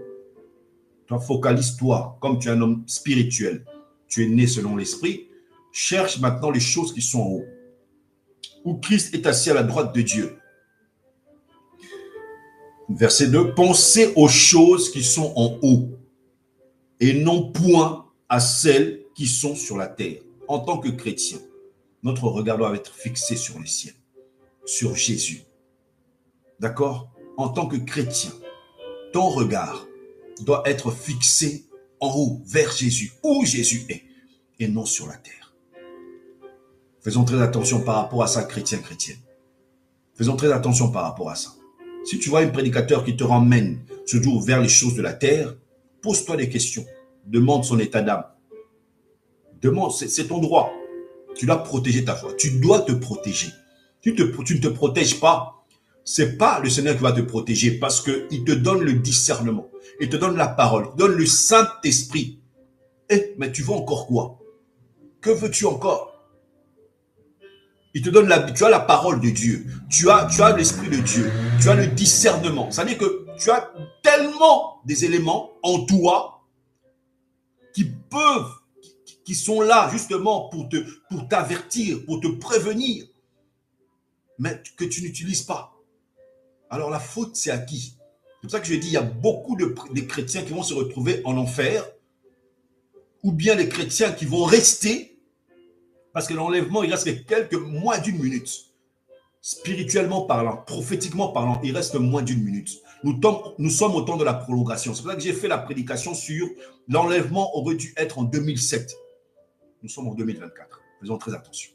Toi, focalise-toi, comme tu es un homme spirituel, tu es né selon l'esprit, cherche maintenant les choses qui sont en haut, où Christ est assis à la droite de Dieu. Verset 2, pensez aux choses qui sont en haut, et non point à celles qui sont sur la terre. En tant que chrétien, notre regard doit être fixé sur le ciel, sur Jésus. D'accord? En tant que chrétien, ton regard doit être fixé en haut, vers Jésus, où Jésus est, et non sur la terre. Faisons très attention par rapport à ça, chrétienne. Faisons très attention par rapport à ça. Si tu vois un prédicateur qui te ramène toujours vers les choses de la terre, pose-toi des questions. Demande son état d'âme. Demande, c'est ton droit. Tu dois protéger ta foi. Tu dois te protéger. Tu ne te protèges pas. C'est pas le Seigneur qui va te protéger parce qu'il te donne le discernement. Il te donne la parole. Il te donne le Saint-Esprit. Mais tu veux encore quoi? Que veux-tu encore? Il te donne tu as la parole de Dieu. Tu as l'Esprit de Dieu. Tu as le discernement. Ça veut dire que tu as tellement des éléments en toi qui sont là justement pour t'avertir, pour te prévenir, mais que tu n'utilises pas. Alors la faute, c'est à qui? C'est pour ça que je dis, il y a beaucoup de chrétiens qui vont se retrouver en enfer, ou bien les chrétiens qui vont rester, parce que l'enlèvement, il reste moins d'une minute. Spirituellement parlant, prophétiquement parlant, il reste moins d'une minute. Nous sommes au temps de la prolongation. C'est pour ça que j'ai fait la prédication sur l'enlèvement aurait dû être en 2007. Nous sommes en 2024. Faisons très attention.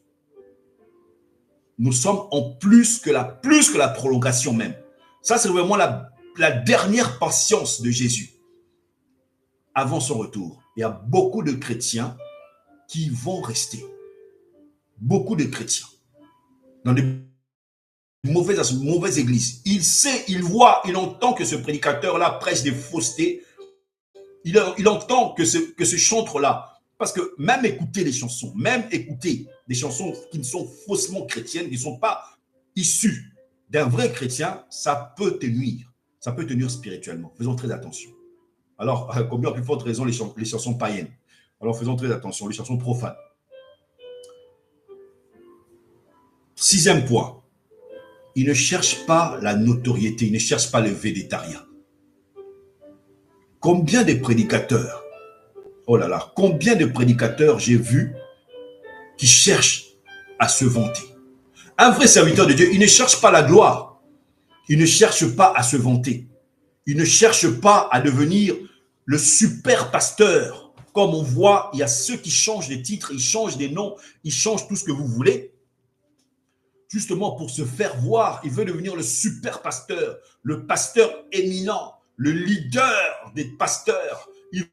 Nous sommes en plus que la prolongation même. Ça, c'est vraiment la dernière patience de Jésus avant son retour. Il y a beaucoup de chrétiens qui vont rester. Beaucoup de chrétiens. Dans des mauvaises églises. Il sait, il voit, il entend que ce prédicateur-là prêche des faussetés. Il entend que ce chantre-là. Parce que même écouter des chansons qui ne sont faussement chrétiennes, qui ne sont pas issues d'un vrai chrétien, ça peut te nuire. Ça peut te nuire spirituellement. Faisons très attention. Alors, combien plus forte raison les chansons païennes. Alors, faisons très attention, les chansons profanes. 6e point. Il ne cherche pas la notoriété, il ne cherche pas le védétariat. Combien de prédicateurs, oh là là, combien de prédicateurs j'ai vu qui cherchent à se vanter. Un vrai serviteur de Dieu, il ne cherche pas la gloire. Il ne cherche pas à se vanter. Il ne cherche pas à devenir le super pasteur. Comme on voit, il y a ceux qui changent des titres, ils changent des noms, ils changent tout ce que vous voulez. Justement pour se faire voir, il veut devenir le super pasteur, le pasteur éminent, le leader des pasteurs. Il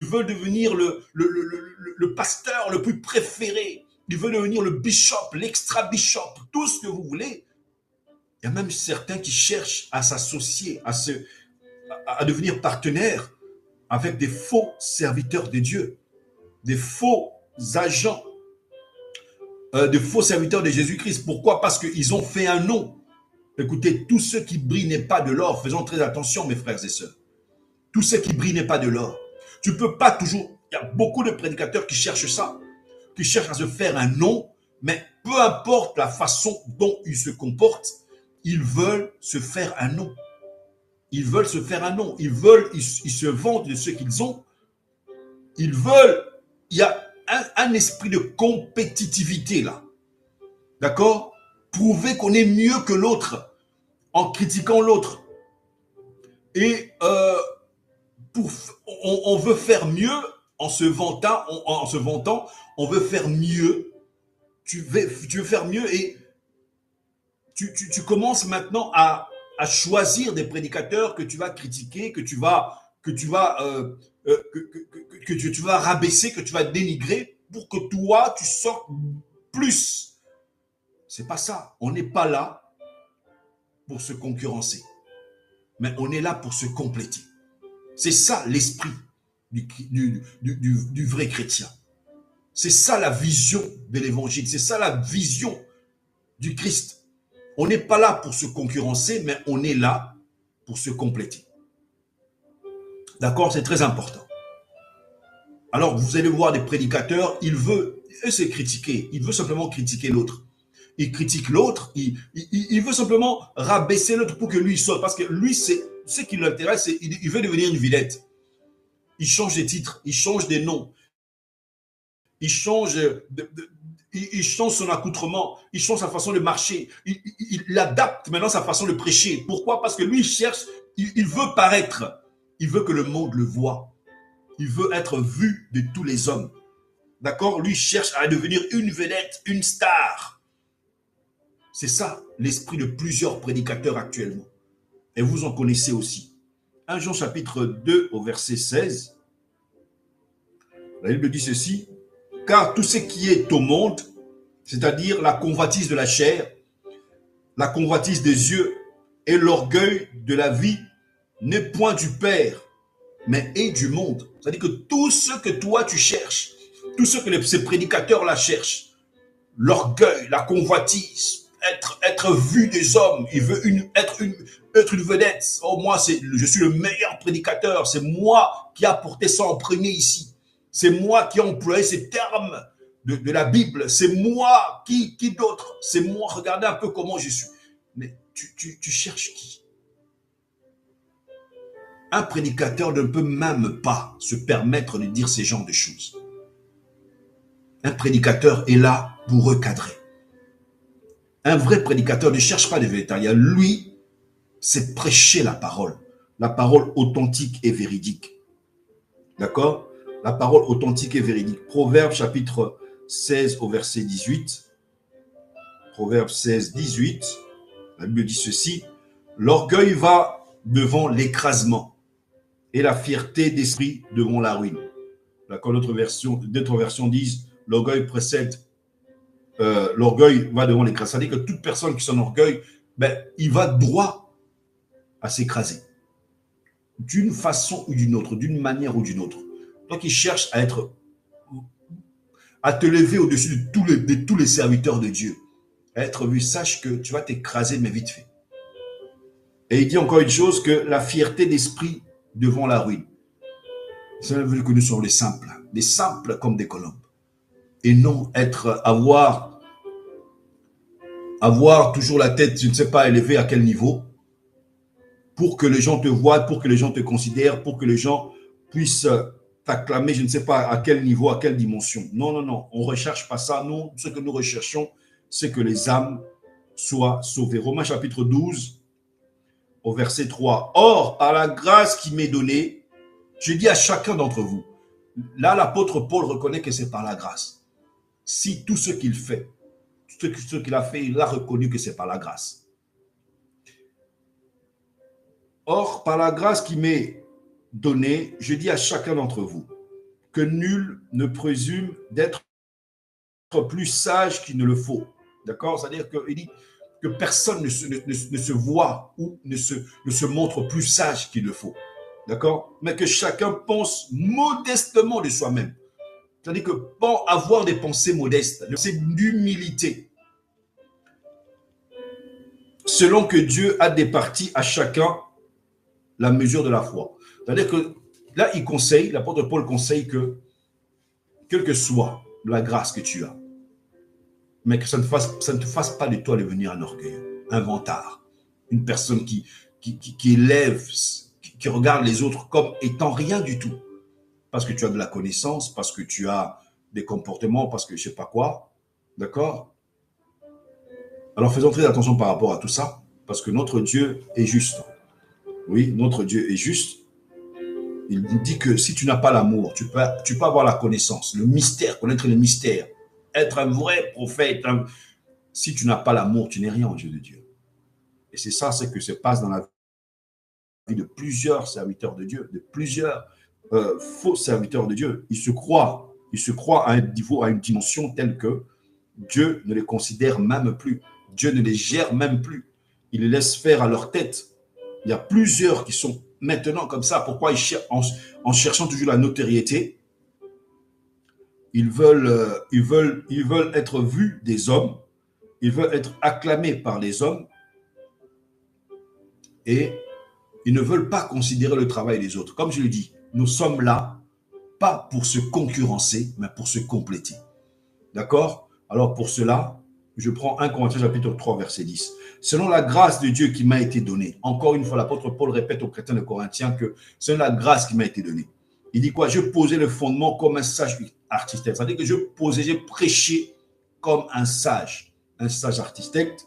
veut devenir le pasteur le plus préféré. Il veut devenir le bishop, l'extra-bishop, tout ce que vous voulez. Il y a même certains qui cherchent à s'associer, à devenir partenaires avec des faux serviteurs de Dieu, des faux agents, de faux serviteurs de Jésus-Christ. Pourquoi? Parce qu'ils ont fait un nom. Écoutez, tout ce qui brille n'est pas de l'or. Faisons très attention, mes frères et sœurs. Tout ce qui brille n'est pas de l'or. Tu ne peux pas toujours... y a beaucoup de prédicateurs qui cherchent ça, qui cherchent à se faire un nom, mais peu importe la façon dont ils se comportent, ils veulent se faire un nom. Ils veulent se faire un nom. Ils se vantent de ce qu'ils ont. Ils veulent, il y a un esprit de compétitivité là. D'accord? Prouver qu'on est mieux que l'autre en critiquant l'autre. Et on veut faire mieux en se vantant, on veut faire mieux. Tu veux faire mieux et tu commences maintenant à choisir des prédicateurs que tu vas critiquer, que tu vas rabaisser, que tu vas dénigrer pour que toi, tu sortes plus. C'est pas ça. On n'est pas là pour se concurrencer, mais on est là pour se compléter. C'est ça l'esprit du vrai chrétien. C'est ça la vision de l'évangile. C'est ça la vision du Christ. On n'est pas là pour se concurrencer, mais on est là pour se compléter. D'accord? C'est très important. Alors, vous allez voir des prédicateurs, eux, c'est critiquer. Il veut simplement critiquer l'autre. Il critique l'autre, il veut simplement rabaisser l'autre pour que lui sorte. Parce que lui, ce qui l'intéresse, c'est il veut devenir une vedette. Il change des titres, il change des noms. Il change son accoutrement, il change sa façon de marcher, il adapte maintenant sa façon de prêcher. Pourquoi? Parce que lui, il cherche, il veut paraître, il veut que le monde le voie, il veut être vu de tous les hommes. D'accord? Lui, il cherche à devenir une vedette, une star. C'est ça l'esprit de plusieurs prédicateurs actuellement. Et vous en connaissez aussi. 1 Jean chapitre 2 au verset 16, la Bible dit ceci: car tout ce qui est au monde, c'est-à-dire la convoitise de la chair, la convoitise des yeux et l'orgueil de la vie, n'est point du Père, mais est du monde. C'est-à-dire que tout ce que toi tu cherches, tout ce que ces prédicateurs-là cherchent, l'orgueil, la convoitise, être vu des hommes, il veut être une vedette. Oh, moi, je suis le meilleur prédicateur, c'est moi qui a porté ça en premier ici. C'est moi qui ai employé ces termes de la Bible. C'est moi qui d'autre? C'est moi. Regardez un peu comment je suis. Mais tu cherches qui? Un prédicateur ne peut même pas se permettre de dire ces genres de choses. Un prédicateur est là pour recadrer. Un vrai prédicateur ne cherche pas des végétariens. Lui, c'est prêcher la parole authentique et véridique. D'accord? La parole authentique et véridique. Proverbe chapitre 16 au verset 18. Proverbe 16, 18. La Bible dit ceci: l'orgueil va devant l'écrasement et la fierté d'esprit devant la ruine. D'accord? D'autres versions disent l'orgueil précède, l'orgueil va devant l'écrasement. C'est-à-dire que toute personne qui s'enorgueille, il va droit à s'écraser. D'une façon ou d'une autre, d'une manière ou d'une autre. Donc, il cherche à te lever au-dessus de tous les serviteurs de Dieu. À être vu, sache que tu vas t'écraser, mais vite fait. Et il dit encore une chose, que la fierté d'esprit devant la ruine. Ça veut dire que nous sommes les simples comme des colombes. Et non avoir toujours la tête, je ne sais pas, élevée à quel niveau, pour que les gens te voient, pour que les gens te considèrent, pour que les gens puissent t'acclamer, je ne sais pas à quel niveau, à quelle dimension. Non, on ne recherche pas ça. Nous, ce que nous recherchons, c'est que les âmes soient sauvées. Romains chapitre 12, au verset 3. Or, par la grâce qui m'est donnée, je dis à chacun d'entre vous, là, l'apôtre Paul reconnaît que c'est par la grâce. Si tout ce qu'il fait, tout ce qu'il a fait, il a reconnu que c'est par la grâce. Or, par la grâce qui m'est donnée, je dis à chacun d'entre vous que nul ne présume d'être plus sage qu'il ne le faut. D'accord? C'est-à-dire qu'il dit que personne ne se voit ou ne se montre plus sage qu'il le faut. D'accord? Mais que chacun pense modestement de soi-même. C'est-à-dire que avoir des pensées modestes, c'est d'humilité. Selon que Dieu a départi à chacun la mesure de la foi. C'est-à-dire que là, l'apôtre Paul conseille que quelle que soit la grâce que tu as, mais que ça ne te fasse pas de toi devenir un orgueilleux, un vantard, une personne qui élève, qui regarde les autres comme étant rien du tout, parce que tu as de la connaissance, parce que tu as des comportements, parce que je ne sais pas quoi, d'accord? Alors faisons très attention par rapport à tout ça, parce que notre Dieu est juste. Oui, notre Dieu est juste. Il dit que si tu n'as pas l'amour, tu peux avoir la connaissance, le mystère, connaître le mystère, être un vrai prophète. Si tu n'as pas l'amour, tu n'es rien aux yeux de Dieu. Et c'est ça, ce que se passe dans la vie de plusieurs serviteurs de Dieu, de plusieurs faux serviteurs de Dieu. Ils se croient à un niveau, à une dimension telle que Dieu ne les considère même plus. Dieu ne les gère même plus. Il les laisse faire à leur tête. Il y a plusieurs qui sont maintenant comme ça. Pourquoi en cherchant toujours la notoriété, ils veulent être vus des hommes, ils veulent être acclamés par les hommes et ils ne veulent pas considérer le travail des autres. Comme je le dis, nous sommes là, pas pour se concurrencer, mais pour se compléter. D'accord? Alors pour cela, je prends 1 Corinthiens chapitre 3, verset 10. Selon la grâce de Dieu qui m'a été donnée, encore une fois, l'apôtre Paul répète aux chrétiens de Corinthiens que c'est la grâce qui m'a été donnée. Il dit quoi? Je posais le fondement comme un sage architecte. C'est-à-dire que j'ai prêché comme un sage architecte,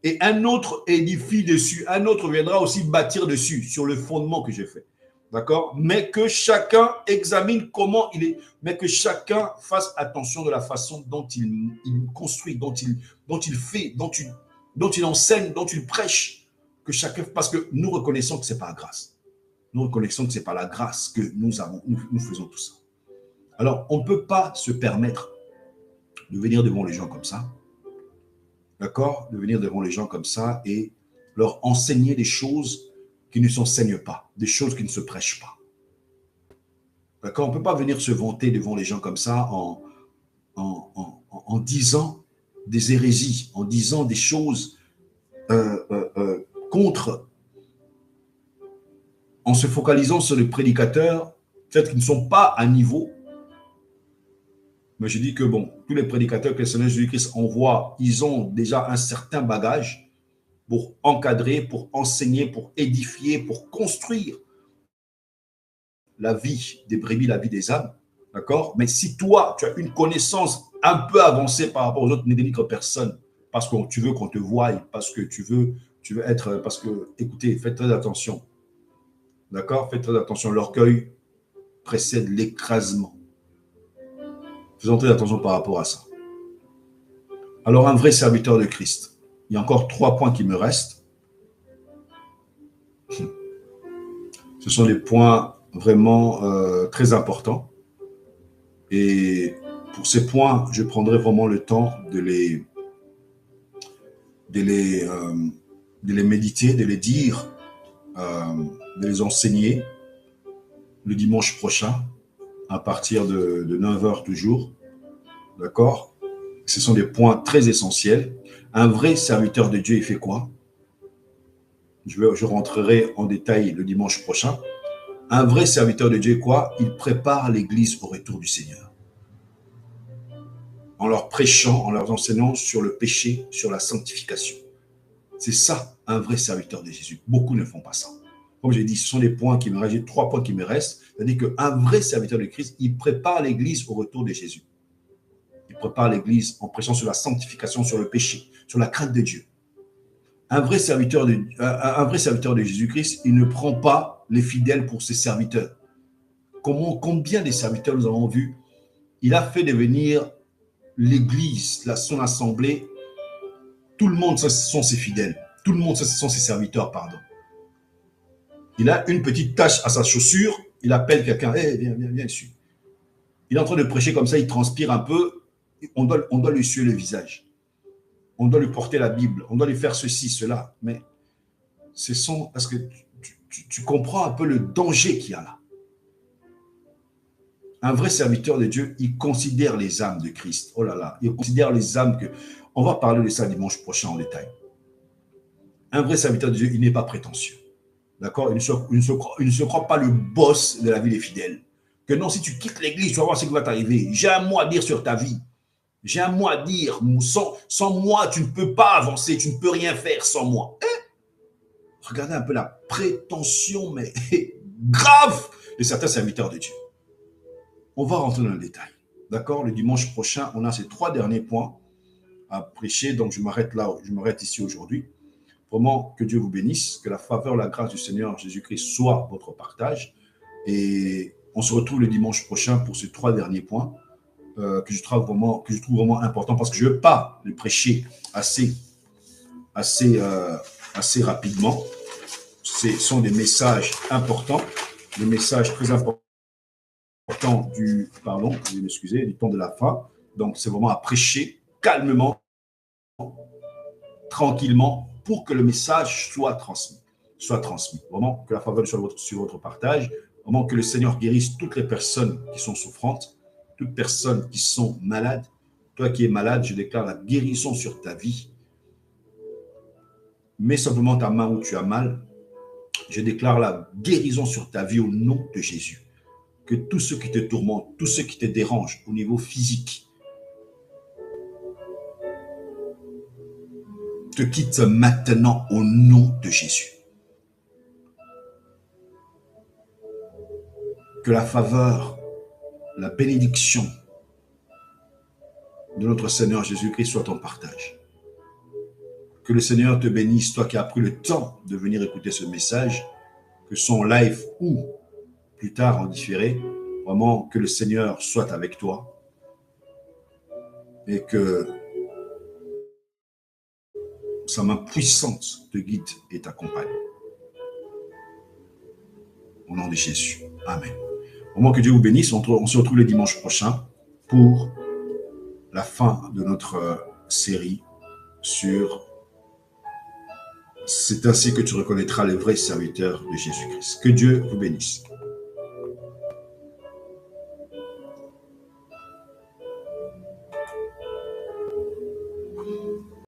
et un autre édifie dessus, un autre viendra aussi bâtir dessus, sur le fondement que j'ai fait. D'accord? Mais que chacun examine comment il est, mais que chacun fasse attention de la façon dont il construit, dont il fait, dont il enseigne, dont il prêche. Que chacun, parce que nous reconnaissons que ce n'est pas la grâce. Nous reconnaissons que ce n'est pas la grâce que nous faisons tout ça. Alors, on ne peut pas se permettre de venir devant les gens comme ça, d'accord? De venir devant les gens comme ça et leur enseigner des choses qui ne s'enseignent pas, des choses qui ne se prêchent pas. D'accord? On ne peut pas venir se vanter devant les gens comme ça en disant des hérésies, en disant des choses contre, en se focalisant sur les prédicateurs, peut-être qu'ils ne sont pas à niveau. Mais je dis que bon, tous les prédicateurs que le Seigneur Jésus-Christ envoie, ils ont déjà un certain bagage pour encadrer, pour enseigner, pour édifier, pour construire la vie des brebis, la vie des âmes. D'accord? Mais si toi, tu as une connaissance un peu avancée par rapport aux autres, ne dénigre personne parce que tu veux qu'on te voie, parce que tu veux être, parce que, écoutez, faites très attention. D'accord? Faites très attention. L'orgueil précède l'écrasement. Faisons très attention par rapport à ça. Alors, un vrai serviteur de Christ. Il y a encore 3 points qui me restent. Ce sont des points vraiment très importants. Et pour ces points, je prendrai vraiment le temps de les méditer, de les dire, de les enseigner le dimanche prochain, à partir de 9h toujours. D'accord? Ce sont des points très essentiels. Un vrai serviteur de Dieu, il fait quoi? Je rentrerai en détail le dimanche prochain. Un vrai serviteur de Dieu, quoi? Il prépare l'Église au retour du Seigneur. En leur prêchant, en leur enseignant sur le péché, sur la sanctification. C'est ça, un vrai serviteur de Jésus. Beaucoup ne font pas ça. Comme j'ai dit, ce sont des points qui me restent, j'ai 3 points qui me restent. C'est-à-dire qu'un vrai serviteur de Christ, il prépare l'Église au retour de Jésus. Il prépare l'Église en prêchant sur la sanctification, sur le péché, sur la crainte de Dieu. Un vrai serviteur de Jésus-Christ, il ne prend pas les fidèles pour ses serviteurs. Combien de serviteurs nous avons vus? Il a fait devenir l'Église, son assemblée, tout le monde, ce sont ses fidèles. Tout le monde, ce sont ses serviteurs, pardon. Il a une petite tache à sa chaussure, il appelle quelqu'un, hey, viens ici. Il est en train de prêcher comme ça, il transpire un peu, on doit lui suer le visage. On doit lui porter la Bible, on doit lui faire ceci, cela. Mais est-ce que tu comprends un peu le danger qu'il y a là? Un vrai serviteur de Dieu, il considère les âmes de Christ. Oh là là, il considère les âmes que... On va parler de ça dimanche prochain en détail. Un vrai serviteur de Dieu, il n'est pas prétentieux. D'accord? Il ne se croit pas le boss de la vie des fidèles. Que non, si tu quittes l'église, tu vas voir ce qui va t'arriver. J'ai un mot à dire sur ta vie. J'ai un mot à dire. Sans moi, tu ne peux pas avancer. Tu ne peux rien faire sans moi. Regardez un peu la prétention, mais grave, de certains serviteurs de Dieu. On va rentrer dans le détail. D'accord? Le dimanche prochain, on a ces 3 derniers points à prêcher. Donc, je m'arrête là, je m'arrête ici aujourd'hui. Vraiment, que Dieu vous bénisse, que la faveur, la grâce du Seigneur Jésus-Christ soit votre partage. Et on se retrouve le dimanche prochain pour ces 3 derniers points que je trouve vraiment importants parce que je ne veux pas les prêcher assez rapidement. Ce sont des messages importants, des messages très importants du temps de la fin. Donc, c'est vraiment à prêcher calmement, tranquillement, pour que le message soit transmis. Vraiment, que la faveur soit sur votre partage. Vraiment, que le Seigneur guérisse toutes les personnes qui sont souffrantes, toutes personnes qui sont malades. Toi qui es malade, je déclare la guérison sur ta vie. Mets simplement ta main où tu as mal. Je déclare la guérison sur ta vie au nom de Jésus. Que tout ce qui te tourmente, tout ce qui te dérange au niveau physique, te quitte maintenant au nom de Jésus. Que la faveur, la bénédiction de notre Seigneur Jésus-Christ soit ton partage. Que le Seigneur te bénisse, toi qui as pris le temps de venir écouter ce message, que son live ou plus tard en différé, vraiment que le Seigneur soit avec toi et que sa main puissante te guide et t'accompagne. Au nom de Jésus. Amen. Au moment que Dieu vous bénisse, on se retrouve le dimanche prochain pour la fin de notre série sur « C'est ainsi que tu reconnaîtras les vrais serviteurs de Jésus-Christ ». Que Dieu vous bénisse.